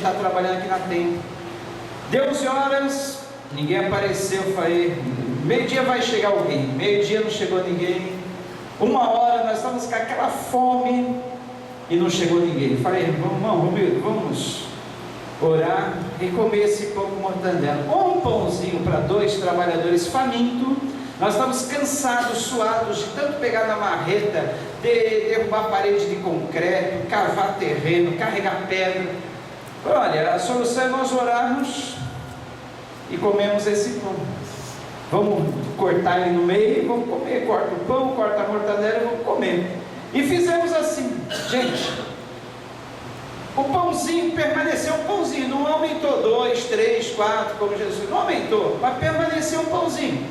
está trabalhando aqui na tenda. Deu 11 horas, ninguém apareceu. Eu falei, meio-dia vai chegar alguém. Meio-dia não chegou ninguém. 1h nós estávamos com aquela fome e não chegou ninguém. Eu falei, vamos orar e comer esse pão com mortandela. Um pãozinho para 2 trabalhadores famintos. Nós estamos cansados, suados de tanto pegar na marreta, derrubar parede de concreto, cavar terreno, carregar pedra. Olha, a solução é nós orarmos e comemos esse pão. Vamos cortar ele no meio e vamos comer. Corta o pão, corta a mortadela e vamos comer. E fizemos assim, gente. O pãozinho permaneceu um pãozinho, não aumentou 2, 3, 4, como Jesus, não aumentou, mas permaneceu um pãozinho.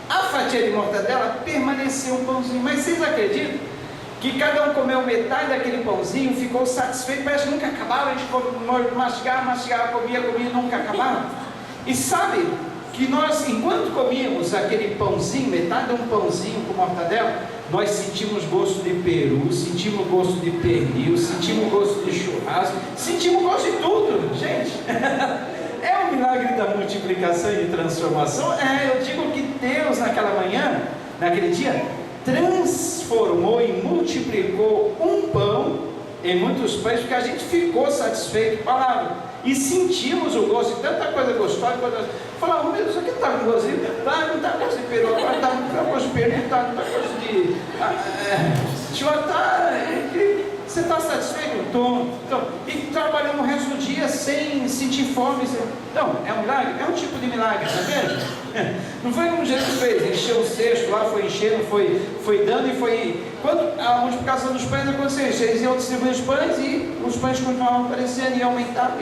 A fatia de mortadela permaneceu um pãozinho. Mas vocês acreditam que cada um comeu metade daquele pãozinho, ficou satisfeito, parece que nunca acabava, a gente mastigava, comia, nunca acabava. E sabe que nós, enquanto comíamos aquele pãozinho, metade de um pãozinho com mortadela, nós sentimos gosto de peru, sentimos gosto de pernil, sentimos gosto de churrasco, sentimos gosto de tudo, gente. É um milagre da multiplicação e de transformação. Eu digo que Deus naquela manhã, naquele dia, transformou e multiplicou um pão em muitos pães, porque a gente ficou satisfeito com a palavra e sentimos o gosto de tanta coisa gostosa. Falava, meu Deus, isso aqui está com gosto de... não está com gosto de peru, agora está com gosto de peru, não está com gosto de... Você está satisfeito? Então, e trabalhamos o resto do dia sem sentir fome. Então, é um milagre? É um tipo de milagre, está vendo? Não foi como Jesus fez, encheu o cesto lá, foi enchendo, foi dando e foi... Quando a multiplicação dos pães aconteceu, eles iam distribuir os pães e os pães continuavam aparecendo e aumentavam,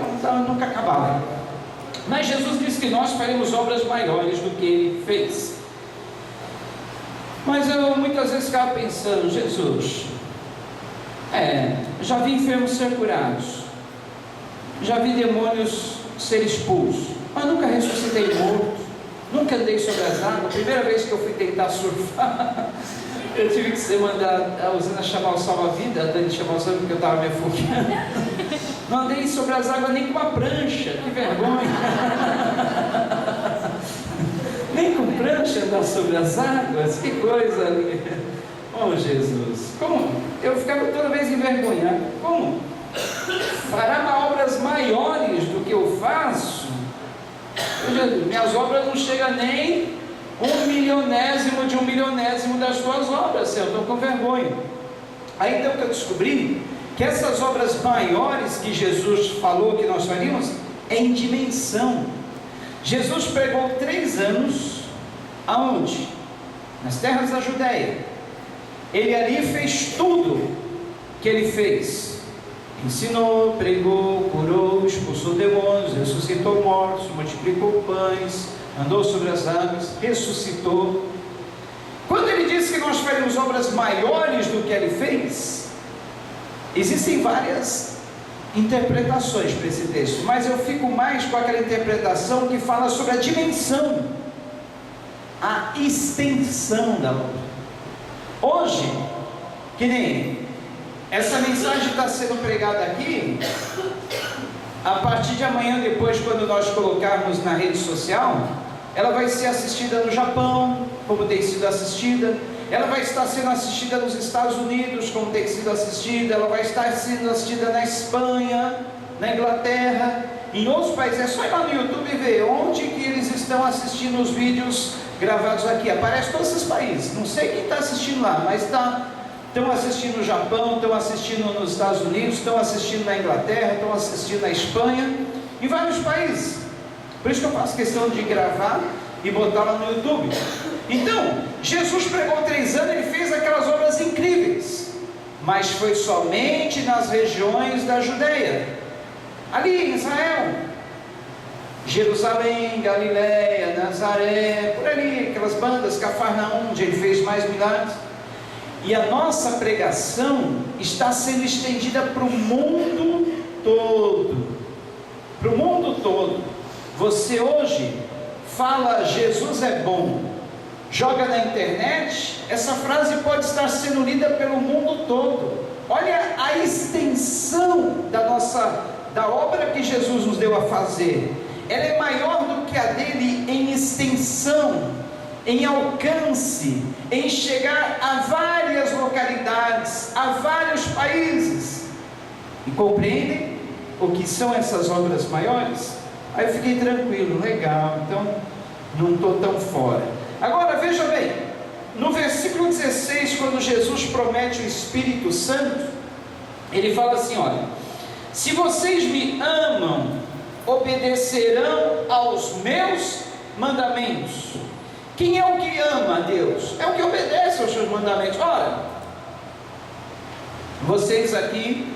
nunca acabavam. Mas Jesus disse que nós faremos obras maiores do que Ele fez. Mas eu muitas vezes ficava pensando, Jesus... já vi enfermos ser curados, já vi demônios ser expulsos, mas nunca ressuscitei morto, nunca andei sobre as águas. A primeira vez que eu fui tentar surfar, eu tive que ser mandado a usina chamar o salva-vida, a Dani chamar o salva-vida porque eu estava me afogando. Não andei sobre as águas nem com uma prancha, que vergonha. Nem com prancha andar sobre as águas, que coisa ali. Oh Jesus, como? Eu ficava toda vez envergonhado. Como? Fará obras maiores do que eu faço? Minhas obras não chegam nem 1/1000 de 1/1000 das tuas obras, Senhor. Eu estou com vergonha. Aí então que eu descobri que essas obras maiores que Jesus falou que nós faríamos é em dimensão. Jesus pregou 3 anos aonde? Nas terras da Judéia. Ele ali fez tudo que ele fez. Ensinou, pregou, curou, expulsou demônios, ressuscitou mortos, multiplicou pães, andou sobre as águas, ressuscitou. Quando ele disse que nós faríamos obras maiores do que ele fez, existem várias interpretações para esse texto, mas eu fico mais com aquela interpretação que fala sobre a dimensão, a extensão da obra. Hoje, que nem essa mensagem está sendo pregada aqui, a partir de amanhã, depois, quando nós colocarmos na rede social, ela vai ser assistida no Japão, como tem sido assistida, ela vai estar sendo assistida nos Estados Unidos, como tem sido assistida, ela vai estar sendo assistida na Espanha, na Inglaterra, em outros países. É só ir lá no YouTube e ver onde que eles estão assistindo os vídeos gravados aqui. Aparece todos esses países, não sei quem está assistindo lá, mas estão assistindo no Japão, estão assistindo nos Estados Unidos, estão assistindo na Inglaterra, estão assistindo na Espanha, em vários países. Por isso que eu faço questão de gravar e botar lá no YouTube. Então, Jesus pregou 3 anos, ele fez aquelas obras incríveis, mas foi somente nas regiões da Judéia, ali em Israel, Jerusalém, Galiléia, Nazaré, por ali, aquelas bandas, Cafarnaum, onde ele fez mais milagres. E a nossa pregação está sendo estendida para o mundo todo. Para o mundo todo. Você hoje fala Jesus é bom, joga na internet, essa frase pode estar sendo lida pelo mundo todo. Olha a extensão da nossa da obra que Jesus nos deu a fazer, ela é maior do que a dele em extensão, em alcance, em chegar a várias localidades, a vários países. E compreendem o que são essas obras maiores? Aí eu fiquei tranquilo, legal, então não estou tão fora. Agora veja bem, no versículo 16, quando Jesus promete o Espírito Santo, ele fala assim: olha, se vocês me amam, obedecerão aos meus mandamentos. Quem é o que ama a Deus? É o que obedece aos seus mandamentos. Ora, vocês aqui,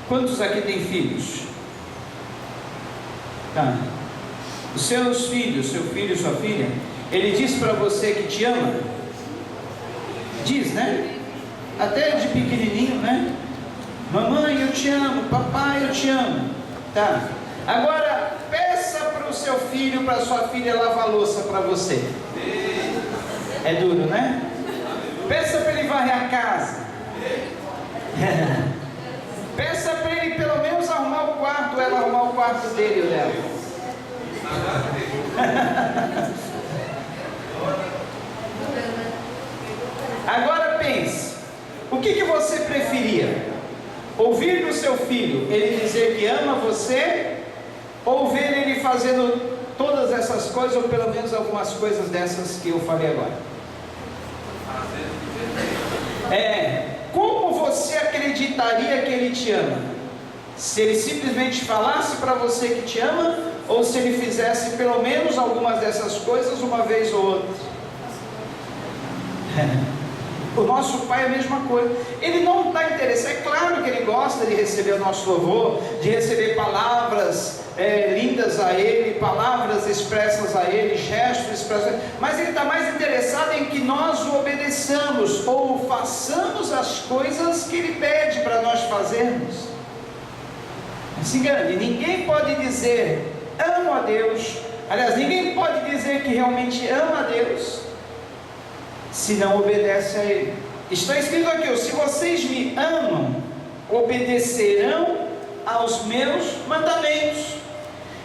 quantos aqui têm filhos? Tá. Os seus filhos, seu filho, sua filha, ele diz para você que te ama? Diz, né? Até de pequenininho, né? Mamãe, eu te amo. Papai, eu te amo. Tá. Agora, peça para o seu filho, para a sua filha lavar a louça para você. É duro, né? Peça para ele varrer a casa. Peça para ele pelo menos arrumar o quarto, ela arrumar o quarto dele ou dela. Agora pense, o que você preferia? Ouvir do seu filho ele dizer que ama você, ou ver ele fazendo todas essas coisas, ou pelo menos algumas coisas dessas que eu falei agora? Como você acreditaria que ele te ama? Se ele simplesmente falasse para você que te ama, ou se ele fizesse pelo menos algumas dessas coisas uma vez ou outra? O nosso pai é a mesma coisa. Ele não está interessado. É claro que ele gosta de receber o nosso louvor, de receber palavras lindas a ele, palavras expressas a ele, gestos expressos a ele, mas ele está mais interessado em que nós o obedeçamos, ou façamos as coisas que ele pede para nós fazermos. Não se engane, ninguém pode dizer amo a Deus, aliás, ninguém pode dizer que realmente ama a Deus se não obedece a Ele. Está escrito aqui: se vocês me amam, obedecerão aos meus mandamentos.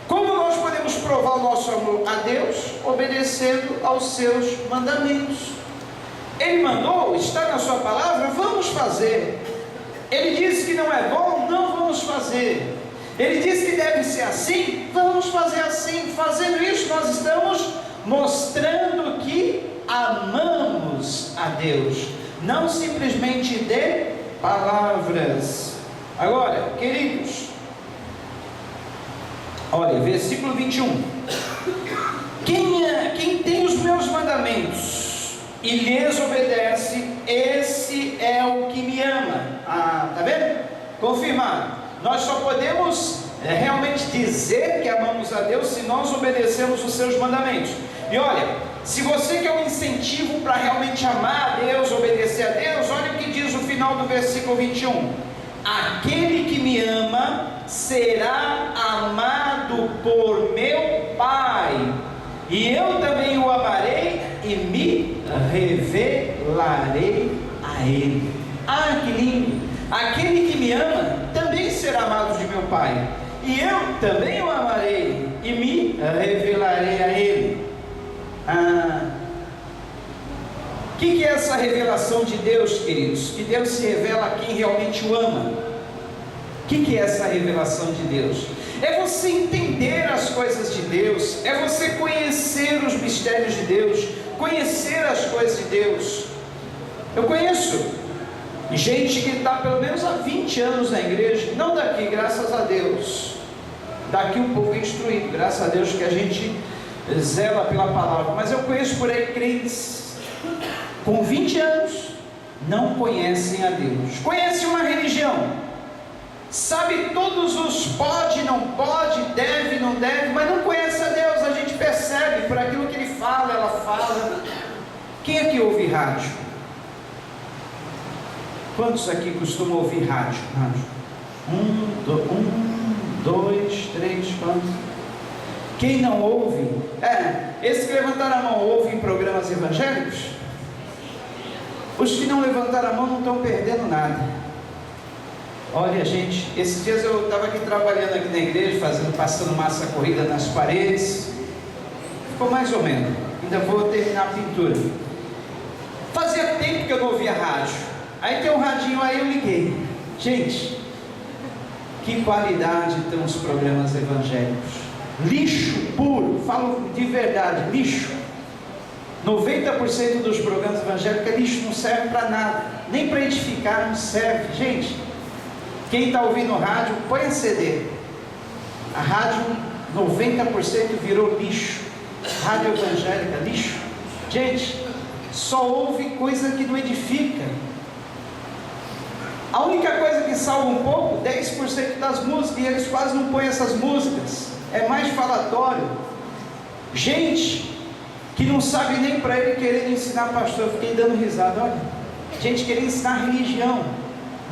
Como nós podemos provar o nosso amor a Deus? Obedecendo aos seus mandamentos. Ele mandou, está na sua palavra, vamos fazer. Ele disse que não é bom, não vamos fazer. Ele disse que deve ser assim, vamos fazer assim. Fazendo isso, nós estamos mostrando que amamos a Deus, não simplesmente de palavras. Agora, queridos, olha, versículo 21. Quem tem os meus mandamentos e lhes obedece, esse é o que me ama. Tá vendo? Confirmado. Nós só podemos realmente dizer que amamos a Deus se nós obedecemos os seus mandamentos. E olha, se você quer um incentivo para realmente amar a Deus, obedecer a Deus, olha o que diz o final do versículo 21. Aquele que me ama será amado por meu Pai, e eu também o amarei e me revelarei a ele. Que lindo! Aquele que me ama também será amado de meu Pai, e eu também o amarei e me revelarei a ele. O que é essa revelação de Deus, queridos? Que Deus se revela a quem realmente o ama. O que é essa revelação de Deus? É você entender as coisas de Deus, é você conhecer os mistérios de Deus, conhecer as coisas de Deus. Eu conheço gente que está pelo menos há 20 anos na igreja, não daqui, graças a Deus. Daqui um pouco instruído, graças a Deus que a gente zela pela palavra. Mas eu conheço por aí crentes com 20 anos, não conhecem a Deus. Conhecem uma religião, sabe todos os pode, não pode, deve, não deve, mas não conhece a Deus. A gente percebe por aquilo que ele fala, ela fala. Quem aqui ouve rádio? Quantos aqui costumam ouvir rádio? Dois, três, quantos? Quem não ouve? Esses que levantaram a mão ouvem programas evangélicos? Os que não levantaram a mão não estão perdendo nada. Olha, gente, esses dias eu estava aqui trabalhando aqui na igreja, passando massa corrida nas paredes. Ficou mais ou menos. Ainda vou terminar a pintura. Fazia tempo que eu não ouvia rádio. Aí tem um radinho, aí eu liguei. Gente, que qualidade tem os programas evangélicos. Lixo puro, falo de verdade, lixo. 90% dos programas evangélicos é lixo, não serve para nada. Nem para edificar não serve. Gente, quem está ouvindo rádio, põe a CD. A rádio, 90% virou lixo. Rádio evangélica, lixo. Gente, só ouve coisa que não edifica. A única coisa que salva um pouco, 10% das músicas, e eles quase não põem essas músicas. É mais falatório. Gente que não sabe nem para ele querer ensinar pastor. Eu fiquei dando risada, olha. Gente querendo ensinar religião.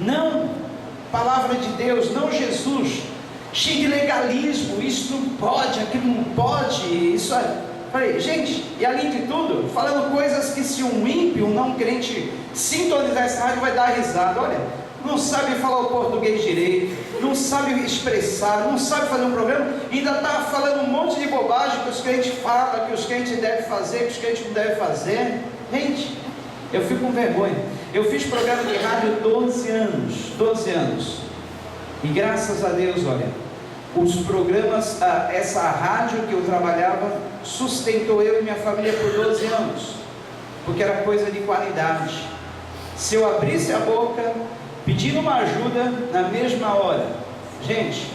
Não palavra de Deus, não Jesus. Cheio de legalismo, isso não pode, aquilo não pode, isso é. Falei, gente, e além de tudo, falando coisas que se um ímpio, um não crente, sintonizar essa rádio vai dar risada. Olha, não sabe falar o português direito, não sabe expressar, não sabe fazer um programa, e ainda está falando um monte de bobagem que os crentes falam, que os crentes devem fazer, que os crentes não devem fazer. Gente, eu fico com vergonha. Eu fiz programa de rádio 12 anos, e graças a Deus, olha, os programas, essa rádio que eu trabalhava, sustentou eu e minha família por 12 anos, porque era coisa de qualidade. Se eu abrisse a boca, pedindo uma ajuda, na mesma hora, gente,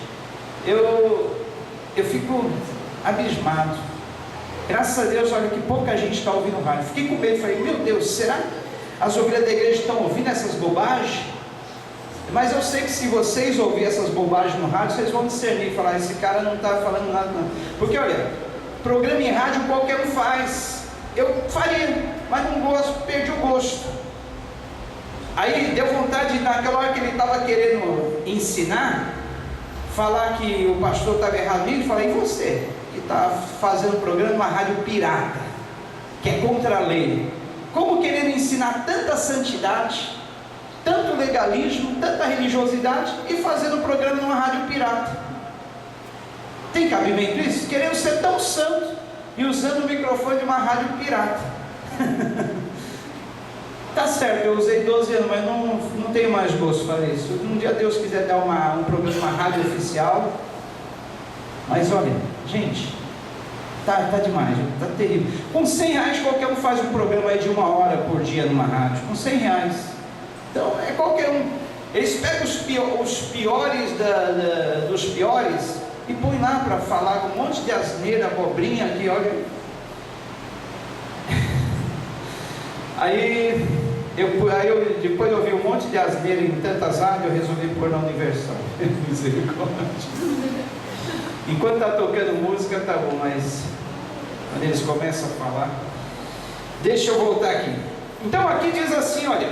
eu fico abismado. Graças a Deus, olha que pouca gente está ouvindo rádio. Fiquei com medo, falei, meu Deus, será que as ovelhas da igreja estão ouvindo essas bobagens? Mas eu sei que se vocês ouvirem essas bobagens no rádio, vocês vão discernir, falar, esse cara não está falando nada não. Porque olha, programa em rádio qualquer um faz. Eu faria, mas não gosto, perdi o gosto. Aí deu vontade, naquela hora que ele estava querendo ensinar, falar que o pastor estava errado nisso, falei, e você, que está fazendo programa numa rádio pirata, que é contra a lei, como querendo ensinar tanta santidade, tanto legalismo, tanta religiosidade, e fazendo programa numa rádio pirata? Tem cabimento isso? Querendo ser tão santo e usando o microfone de uma rádio pirata. Tá certo, eu usei 12 anos, mas não tenho mais gosto para isso. Um dia Deus quiser dar um programa numa rádio oficial. Mas olha, gente, tá demais, tá terrível. Com 100 reais qualquer um faz um programa aí de 1 hora por dia numa rádio, com 100 reais. Então é qualquer um. Eles pegam os piores dos piores e põem lá para falar um monte de asneira, abobrinha aqui, olha. Aí eu depois de ouvir um monte de asneira em tantas rádios, eu resolvi pôr na Universal. Misericórdia. Enquanto está tocando música, tá bom, mas quando eles começam a falar, deixa eu voltar aqui. Então aqui diz assim, olha,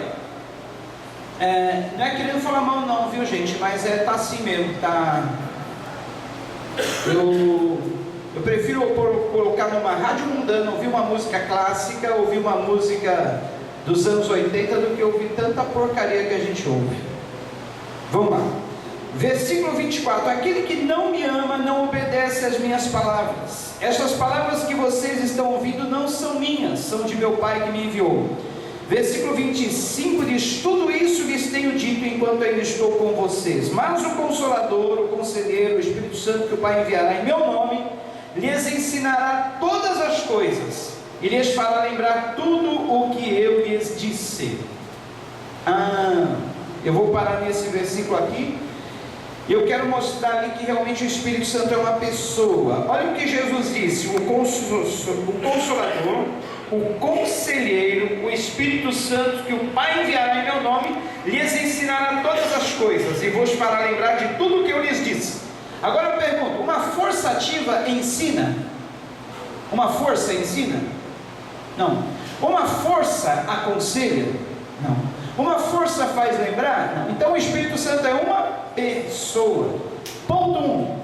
não é querendo falar mal não, viu gente, mas tá assim mesmo, tá. Eu prefiro colocar numa rádio mundana, ouvir uma música clássica, ouvir uma música dos anos 80, do que ouvir tanta porcaria que a gente ouve. Vamos lá. Versículo 24: aquele que não me ama não obedece às minhas palavras. Estas palavras que vocês estão ouvindo não são minhas, são de meu Pai que me enviou. Versículo 25 diz: tudo isso lhes tenho dito enquanto ainda estou com vocês, mas o Consolador, o Conselheiro, o Espírito Santo que o Pai enviará em meu nome, lhes ensinará todas as coisas e lhes fará lembrar tudo o que eu lhes disse. Eu vou parar nesse versículo aqui. Eu quero mostrar ali que realmente o Espírito Santo é uma pessoa. Olha o que Jesus disse: o Consolador, o Conselheiro, o Espírito Santo que o Pai enviará em meu nome, lhes ensinará todas as coisas e vos fará lembrar de tudo o que eu lhes disse. Agora eu pergunto: uma força ativa ensina? Uma força ensina? Não. Uma força aconselha? Não. Uma força faz lembrar? Não. Então o Espírito Santo é uma pessoa. Ponto 1.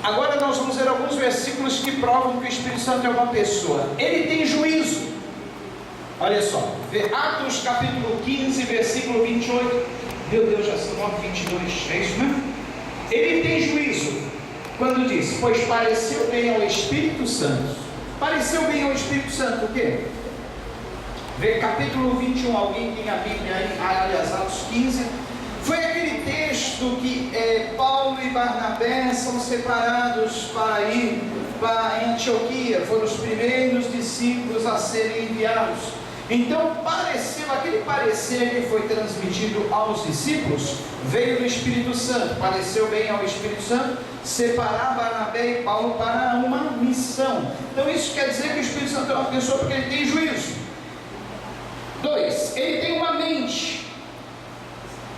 Agora nós vamos ver alguns versículos que provam que o Espírito Santo é uma pessoa. Ele tem juízo. Olha só, Atos capítulo 15, versículo 28. Meu Deus, já são 9h22, é isso mesmo? Ele tem juízo quando diz: pois pareceu bem ao Espírito Santo. Pareceu bem ao Espírito Santo o quê? Vê capítulo 21, alguém tem a Bíblia aí, aliás, Atos 15. Foi aquele texto que Paulo e Barnabé são separados para ir para Antioquia, foram os primeiros discípulos a serem enviados. Então aquele parecer que foi transmitido aos discípulos, veio do Espírito Santo. Pareceu bem ao Espírito Santo separar Barnabé e Paulo para uma missão. Então isso quer dizer que o Espírito Santo é uma pessoa porque ele tem juízo. 2, ele tem uma mente.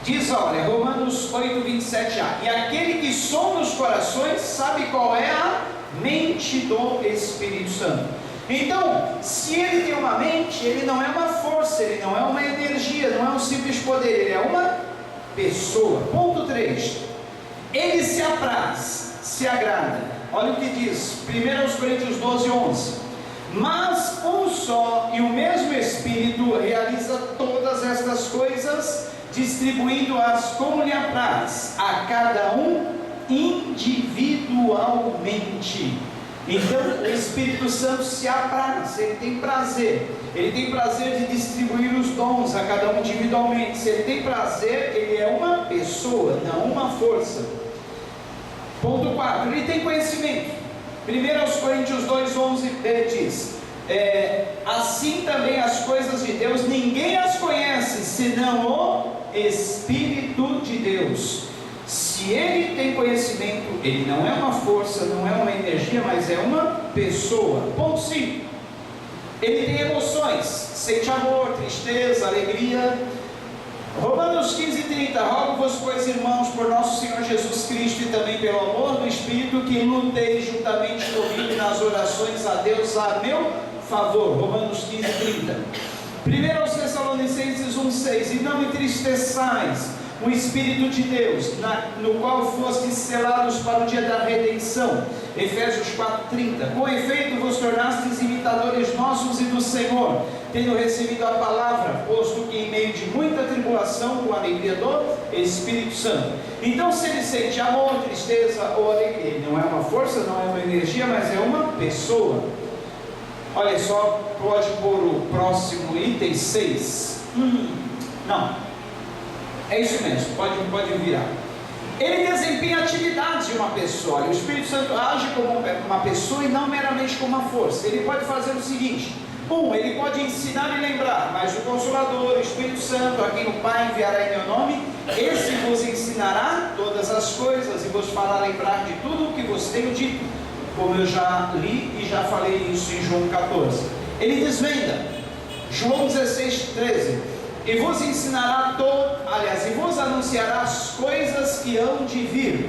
Diz, olha, Romanos 8:27a, e aquele que sonda os corações sabe qual é a mente do Espírito Santo. Então, se ele tem uma mente, ele não é uma força, ele não é uma energia, não é um simples poder, ele é uma pessoa. Ponto 3, ele se apraz, se agrada. Olha o que diz 1 Coríntios 12:11, mas um só e o mesmo Espírito realiza todas estas coisas, distribuindo-as como lhe apraz, a cada um individualmente. Então o Espírito Santo se apraz, ele tem prazer de distribuir os dons a cada um individualmente. Se ele tem prazer, ele é uma pessoa, não uma força. Ponto 4, ele tem conhecimento. 1 Coríntios 2:11b diz: assim também as coisas de Deus, ninguém as conhece, senão o Espírito de Deus. Se ele tem conhecimento, ele não é uma força, não é uma energia, mas é uma pessoa. Ponto 5, ele tem emoções, sente amor, tristeza, alegria. Romanos 15:30, rogo-vos, pois, irmãos, por nosso Senhor Jesus Cristo e também pelo amor do Espírito, que luteis juntamente comigo nas orações a Deus a meu favor. Romanos 15:30. 1 Tessalonicenses 1:6, e não entristeçais o Espírito de Deus, no qual fostes selados para o dia da redenção. Efésios 4:30, com efeito vos tornastes imitadores nossos e do Senhor, tendo recebido a palavra, posto que em meio de muita tribulação, com a alegria do Espírito Santo. Então, se ele sente amor, tristeza ou alegria, ele não é uma força, não é uma energia, mas é uma pessoa. Olha só, pode pôr o próximo item 6. Não, é isso mesmo, pode virar. Ele desempenha atividades de uma pessoa. O Espírito Santo age como uma pessoa e não meramente como uma força. Ele pode fazer o seguinte: ele pode ensinar e lembrar, mas o Consolador, o Espírito Santo, a quem o Pai enviará em meu nome, esse vos ensinará todas as coisas e vos fará lembrar de tudo o que vos tenho dito, como eu já li e já falei isso em João 14. Ele desvenda, João 16:13, e vos ensinará e vos anunciará as coisas que hão de vir.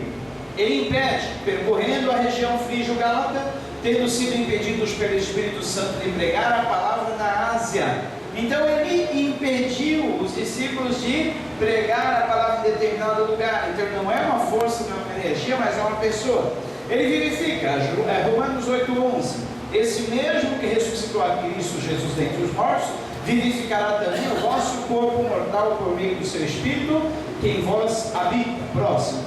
Ele impede, percorrendo a região frígio-gálata, tendo sido impedidos pelo Espírito Santo de pregar a palavra na Ásia. Então ele impediu os discípulos de pregar a palavra em determinado lugar. Então não é uma força, não é uma energia, mas é uma pessoa. Ele vivifica, Romanos 8:11, esse mesmo que ressuscitou a Cristo Jesus dentre os mortos, vivificará também o vosso corpo mortal por meio do seu Espírito, que em vós habita. Próximo,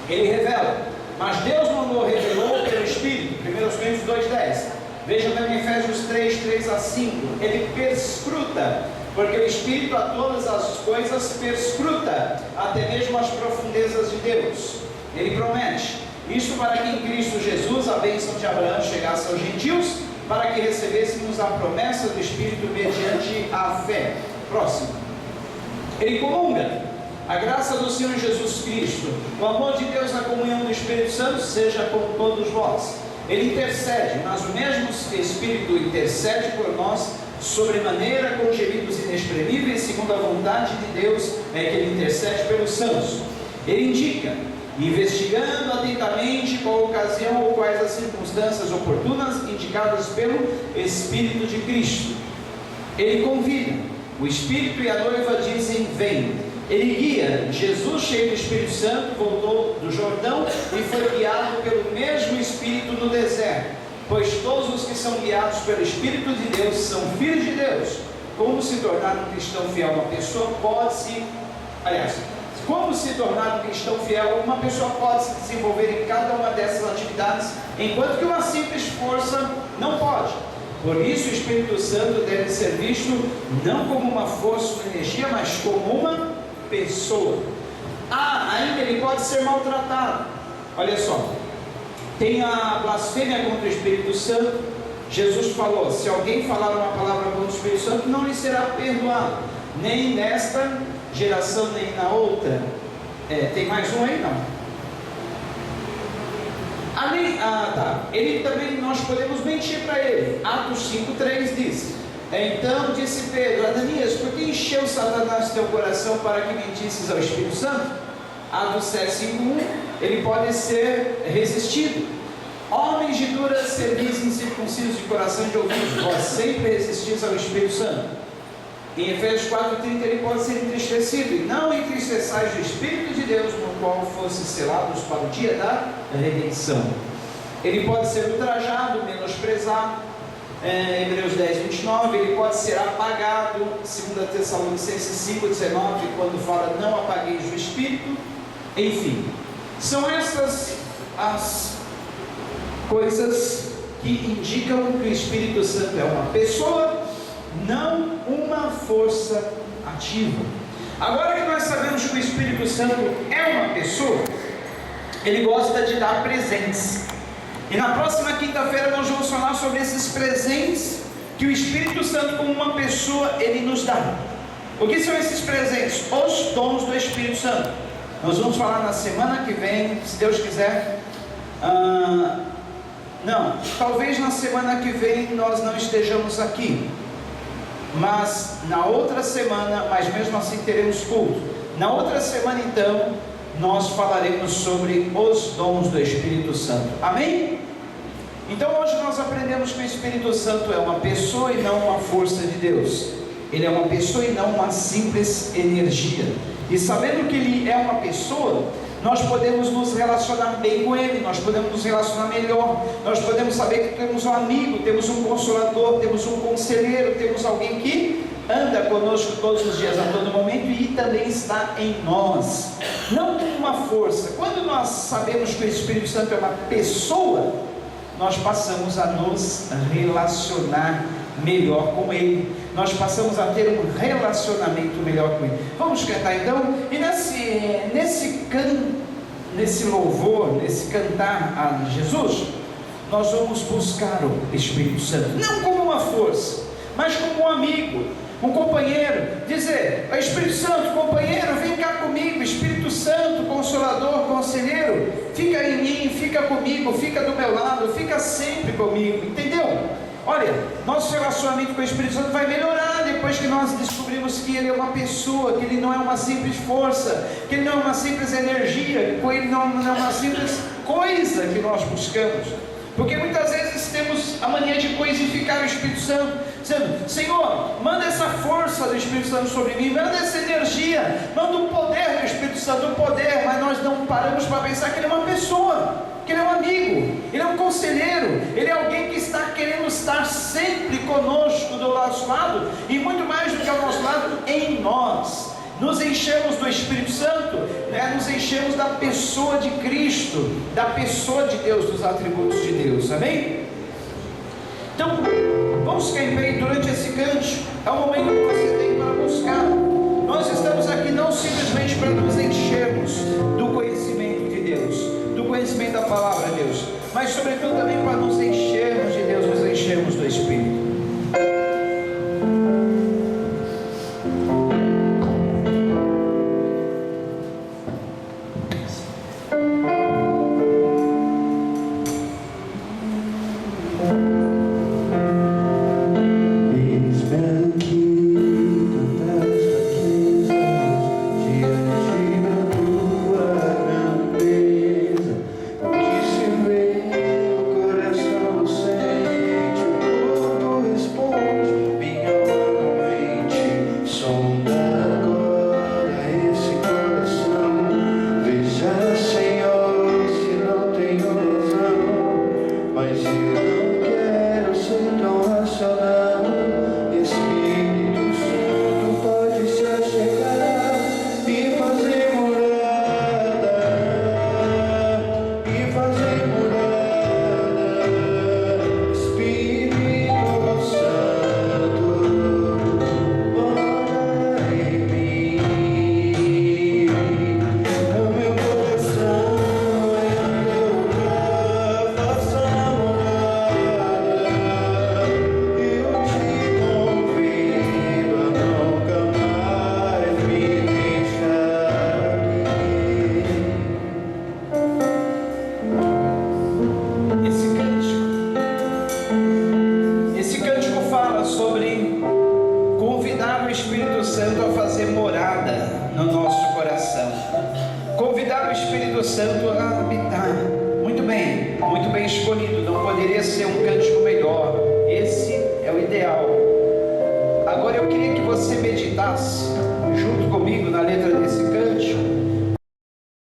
ele revela, mas Deus revelou pelo Espírito. 1 Coríntios 2:10, veja também Efésios 3:3-5, ele perscruta, porque o Espírito a todas as coisas perscruta, até mesmo as profundezas de Deus. Ele promete, isto para que em Cristo Jesus a bênção de Abraão chegasse aos gentios, para que recebêssemos a promessa do Espírito mediante a fé. Próximo, ele comunga, a graça do Senhor Jesus Cristo, o amor de Deus, a comunhão do Espírito Santo seja com todos vós. Ele intercede, mas o mesmo Espírito intercede por nós sobremaneira com gemidos inexprimíveis, segundo a vontade de Deus é que ele intercede pelos santos. Ele indica, investigando atentamente qual ocasião ou quais as circunstâncias oportunas indicadas pelo Espírito de Cristo. Ele convida, o Espírito e a noiva dizem: vem. Ele guia, Jesus cheio do Espírito Santo voltou do Jordão e foi guiado pelo mesmo Espírito no deserto. pois todos os que são guiados pelo Espírito de Deus são filhos de Deus. Como se tornar um cristão fiel? Uma pessoa pode se... Aliás, como se tornar um cristão fiel? Uma pessoa pode se desenvolver em cada uma dessas atividades, enquanto que uma simples força não pode. Por isso o Espírito Santo deve ser visto não como uma força, uma energia, mas como uma pessoa. Ainda ele pode ser maltratado. Olha só, tem a blasfêmia contra o Espírito Santo. Jesus falou: se alguém falar uma palavra contra o Espírito Santo, não lhe será perdoado, nem nesta geração, nem na outra. Tem mais um aí? Não. Ele também, nós podemos mentir para ele. Atos 5,3 diz: então disse Pedro: Ananias, por que encheu Satanás teu coração para que mentisses ao Espírito Santo? Atos 7,5,1, ele pode ser resistido. Homens de dura cerviz, incircuncisos de coração e de ouvidos, vós sempre resistis ao Espírito Santo. Em Efésios 4,30, ele pode ser entristecido. E não entristeçais o Espírito de Deus, no qual fostes selados para o dia da redenção. Ele pode ser ultrajado, menosprezado. Hebreus 10,29, ele pode ser apagado. 2 Tessalonicenses 5,19, quando fala: não apagueis o Espírito. Enfim, são essas as coisas que indicam que o Espírito Santo é uma pessoa, não uma força ativa. Agora que nós sabemos que o Espírito Santo é uma pessoa, ele gosta de dar presentes. E na próxima quinta-feira nós vamos falar sobre esses presentes que o Espírito Santo, como uma pessoa, ele nos dá. O que são esses presentes? Os dons do Espírito Santo. Nós vamos falar na semana que vem, se Deus quiser. Talvez na semana que vem nós não estejamos aqui, mas na outra semana, mas mesmo assim teremos culto. Na outra semana então, nós falaremos sobre os dons do Espírito Santo. Amém? Então hoje nós aprendemos que o Espírito Santo é uma pessoa e não uma força de Deus. Ele é uma pessoa e não uma simples energia. E sabendo que ele é uma pessoa, nós podemos nos relacionar bem com ele, nós podemos nos relacionar melhor, nós podemos saber que temos um amigo, temos um consolador, temos um conselheiro, temos alguém que anda conosco todos os dias, a todo momento, e também está em nós, não como uma força. Quando nós sabemos que o Espírito Santo é uma pessoa, nós passamos a nos relacionar melhor com ele, nós passamos a ter um relacionamento melhor com ele. Vamos cantar então, e nesse louvor, nesse cantar a Jesus, nós vamos buscar o Espírito Santo, não como uma força, mas como um amigo, um companheiro, dizer: Espírito Santo, companheiro, vem cá comigo. Espírito Santo, consolador, conselheiro, fica em mim, fica comigo, fica do meu lado, fica sempre comigo, entendeu? Olha, nosso relacionamento com o Espírito Santo vai melhorar depois que nós descobrimos que ele é uma pessoa, que ele não é uma simples força, que ele não é uma simples energia, que ele não é uma simples coisa que nós buscamos. Porque muitas vezes temos a mania de coisificar o Espírito Santo, dizendo: Senhor, manda essa força do Espírito Santo sobre mim, manda essa energia, manda o poder do Espírito Santo, o poder, mas nós não paramos para pensar que ele é uma pessoa, que ele é um amigo, ele é um conselheiro, ele é alguém que está querendo estar sempre conosco do nosso lado, e muito mais do que ao nosso lado, em nós. Nos enchemos do Espírito Santo, nos enchemos da pessoa de Cristo, da pessoa de Deus, dos atributos de Deus, amém? Então, vamos ficar em pé durante esse cântico. É o momento que você tem para buscar. Nós estamos aqui não simplesmente para nos enchermos do conhecimento de Deus, do conhecimento da palavra de Deus, mas sobretudo também para nos enchermos de Deus, nos enchermos do Espírito. Coração sente o para o Espírito Santo habitar. Muito bem escolhido. Não poderia ser um cântico melhor. Esse é o ideal. Agora eu queria que você meditasse junto comigo na letra desse cântico.